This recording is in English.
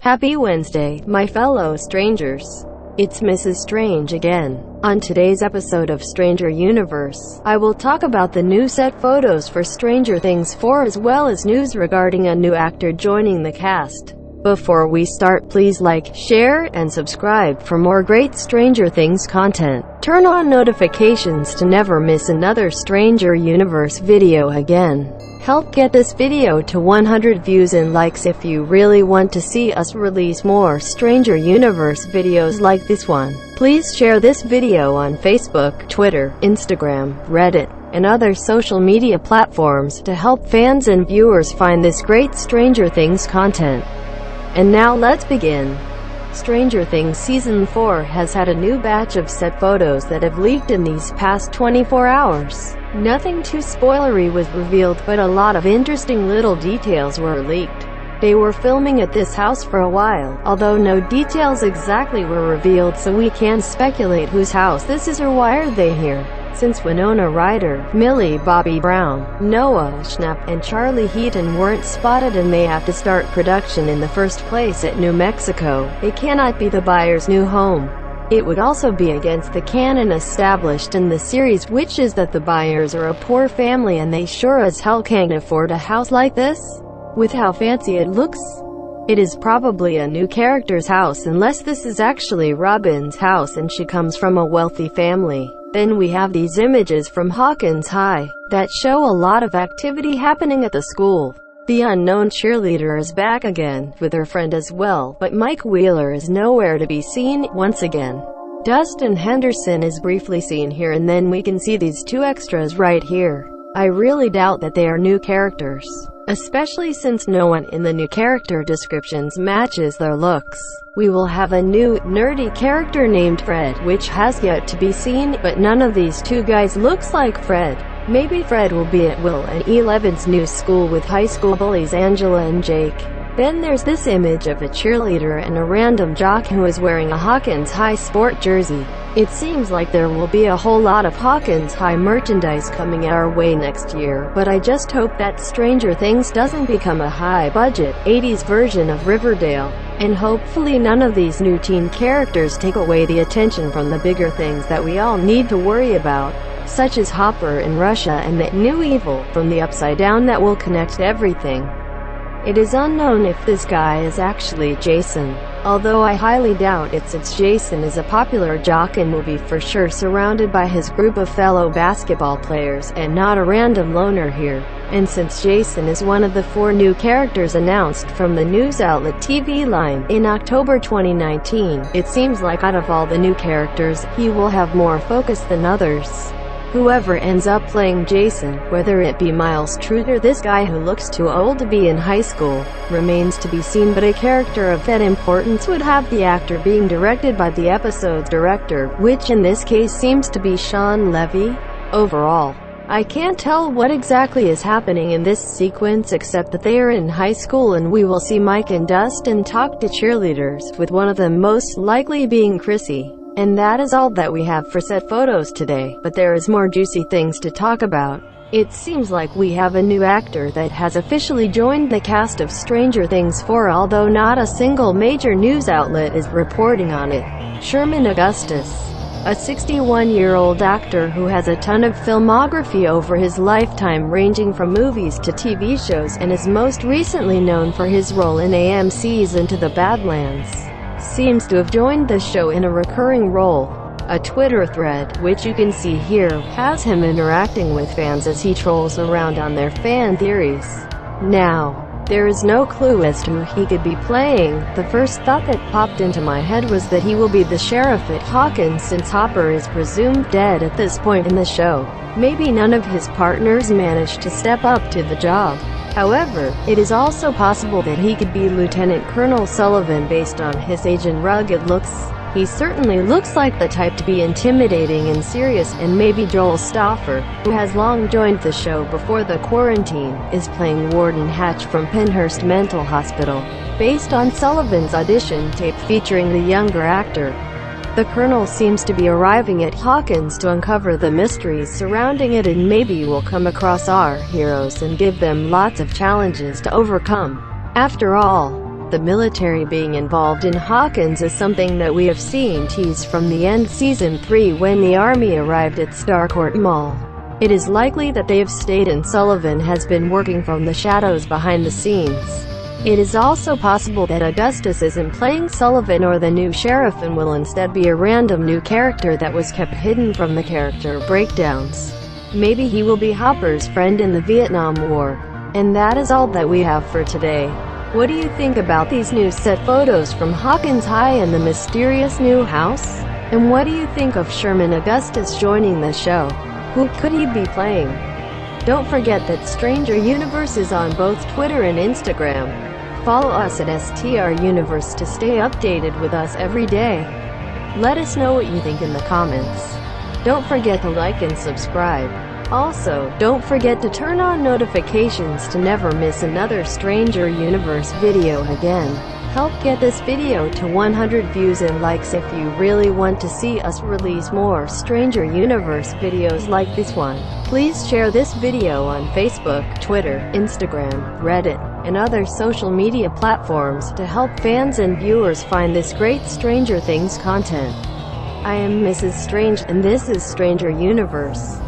Happy Wednesday, my fellow strangers. It's Mrs. Strange again. On today's episode of Stranger Universe, I will talk about the new set photos for Stranger Things 4 as well as news regarding a new actor joining the cast. Before we start, please like, share, and subscribe for more great Stranger Things content. Turn on notifications to never miss another Stranger Universe video again. Help get this video to 100 views and likes if you really want to see us release more Stranger Universe videos like this one. Please share this video on Facebook, Twitter, Instagram, Reddit, and other social media platforms to help fans and viewers find this great Stranger Things content. And now let's begin. Stranger Things Season 4 has had a new batch of set photos that have leaked in these past 24 hours. Nothing too spoilery was revealed, but a lot of interesting little details were leaked. They were filming at this house for a while, although no details exactly were revealed, so we can speculate whose house this is or why are they here. Since Winona Ryder, Millie Bobby Brown, Noah Schnapp, and Charlie Heaton weren't spotted and they have to start production in the first place at New Mexico, it cannot be the buyer's new home. It would also be against the canon established in the series, which is that the buyers are a poor family and they sure as hell can't afford a house like this. With how fancy it looks, it is probably a new character's house unless this is actually Robin's house and she comes from a wealthy family. Then we have these images from Hawkins High that show a lot of activity happening at the school. The unknown cheerleader is back again, with her friend as well, but Mike Wheeler is nowhere to be seen once again. Dustin Henderson is briefly seen here, and then we can see these two extras right here. I really doubt that they are new characters, especially since no one in the new character descriptions matches their looks. We will have a new, nerdy character named Fred, which has yet to be seen, but none of these two guys looks like Fred. Maybe Fred will be at Will and Eleven's new school with high school bullies Angela and Jake. Then there's this image of a cheerleader and a random jock who is wearing a Hawkins High sport jersey. It seems like there will be a whole lot of Hawkins High merchandise coming our way next year, but I just hope that Stranger Things doesn't become a high-budget, 80s version of Riverdale. And hopefully none of these new teen characters take away the attention from the bigger things that we all need to worry about, such as Hopper in Russia and that new evil from the Upside Down that will connect everything. It is unknown if this guy is actually Jason, although I highly doubt it since Jason is a popular jock and will be for sure surrounded by his group of fellow basketball players and not a random loner here. And since Jason is one of the 4 new characters announced from the news outlet TV Line in October 2019, it seems like out of all the new characters, he will have more focus than others. Whoever ends up playing Jason, whether it be Miles Truth or this guy who looks too old to be in high school, remains to be seen, but a character of that importance would have the actor being directed by the episode's director, which in this case seems to be Shawn Levy. Overall, I can't tell what exactly is happening in this sequence except that they are in high school and we will see Mike and Dustin talk to cheerleaders, with one of them most likely being Chrissy. And that is all that we have for set photos today, but there is more juicy things to talk about. It seems like we have a new actor that has officially joined the cast of Stranger Things 4, although not a single major news outlet is reporting on it. Sherman Augustus, a 61-year-old actor who has a ton of filmography over his lifetime ranging from movies to TV shows, and is most recently known for his role in AMC's Into the Badlands, seems to have joined the show in a recurring role. A Twitter thread, which you can see here, has him interacting with fans as he trolls around on their fan theories. Now, there is no clue as to who he could be playing. The first thought that popped into my head was that he will be the sheriff at Hawkins since Hopper is presumed dead at this point in the show. Maybe none of his partners managed to step up to the job. However, it is also possible that he could be Lieutenant Colonel Sullivan based on his age and rugged looks. He certainly looks like the type to be intimidating and serious, and maybe Joel Stauffer, who has long joined the show before the quarantine, is playing Warden Hatch from Penhurst Mental Hospital, based on Sullivan's audition tape featuring the younger actor. The Colonel seems to be arriving at Hawkins to uncover the mysteries surrounding it, and maybe we'll come across our heroes and give them lots of challenges to overcome. After all, the military being involved in Hawkins is something that we have seen teased from the end Season 3 when the army arrived at Starcourt Mall. It is likely that they have stayed and Sullivan has been working from the shadows behind the scenes. It is also possible that Augustus isn't playing Sullivan or the new sheriff and will instead be a random new character that was kept hidden from the character breakdowns. Maybe he will be Hopper's friend in the Vietnam War. And that is all that we have for today. What do you think about these new set photos from Hawkins High and the mysterious new house? And what do you think of Sherman Augustus joining the show? Who could he be playing? Don't forget that Stranger Universe is on both Twitter and Instagram. Follow us at STR Universe to stay updated with us every day. Let us know what you think in the comments. Don't forget to like and subscribe. Also, don't forget to turn on notifications to never miss another Stranger Universe video again. Help get this video to 100 views and likes if you really want to see us release more Stranger Universe videos like this one. Please share this video on Facebook, Twitter, Instagram, Reddit, and other social media platforms to help fans and viewers find this great Stranger Things content. I am Mrs. Strange, and this is Stranger Universe.